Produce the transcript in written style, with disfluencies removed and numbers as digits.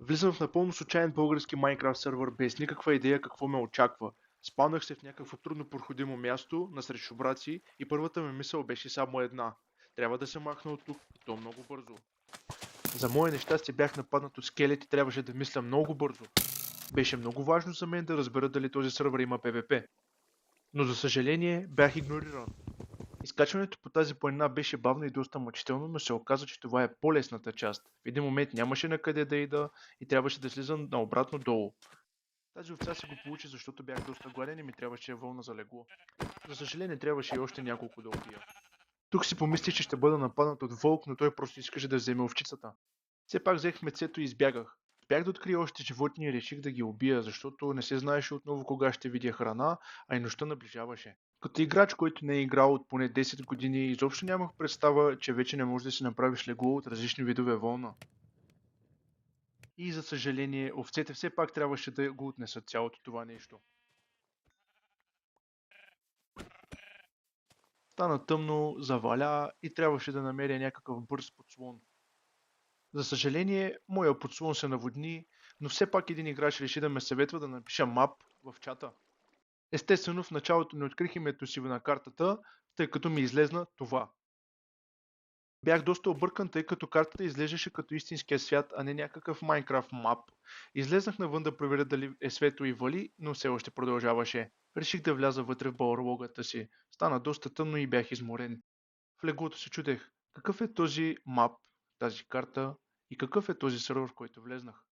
Влизам в напълно случайен български Майнкрафт сервер без никаква идея какво ме очаква. Спалнах се в някакво трудно проходимо място, насред шубраци и първата ми мисъл беше само една. Трябва да се махна от тук и то много бързо. За мое нещастие бях нападнат от скелет и трябваше да мисля много бързо. Беше много важно за мен да разбера дали този сервер има PvP. Но за съжаление бях игнориран. Изкачването по тази планина беше бавно и доста мъчително, но се оказа, че това е по-лесната част. В един момент нямаше на къде да ида и трябваше да слизам наобратно долу. Тази овца си го получи, защото бях доста гладен и ми трябваше вълна за легло. За съжаление трябваше и още няколко да убия. Тук си помислих, че ще бъда нападнат от вълк, но той просто искаше да вземе овчицата. Все пак взех мецето и избягах. Бях да открия още животни и реших да ги убия, защото не се знаеше отново кога ще видя храна, а и нощта наближаваше. Като играч, който не е играл от поне 10 години, изобщо нямах представа, че вече не можеш да си направиш легло от различни видове вълна. И за съжаление, овцете все пак трябваше да го отнесат цялото това нещо. Стана тъмно, заваля и трябваше да намеря някакъв бърз подслон. За съжаление, моя подслон се наводни, но все пак един играч реши да ме съветва да напиша мап в чата. Естествено, в началото не открих името си на картата, тъй като ми излезна това. Бях доста объркан, тъй като картата изглеждаше като истинския свят, а не някакъв Minecraft мап. Излезнах навън да проверя дали е светло и вали, но все още продължаваше. Реших да вляза вътре в барлогата си. Стана доста тъмно и бях изморен. В леглото се чудех, какъв е този мап, тази карта и какъв е този сервер, в който влезнах.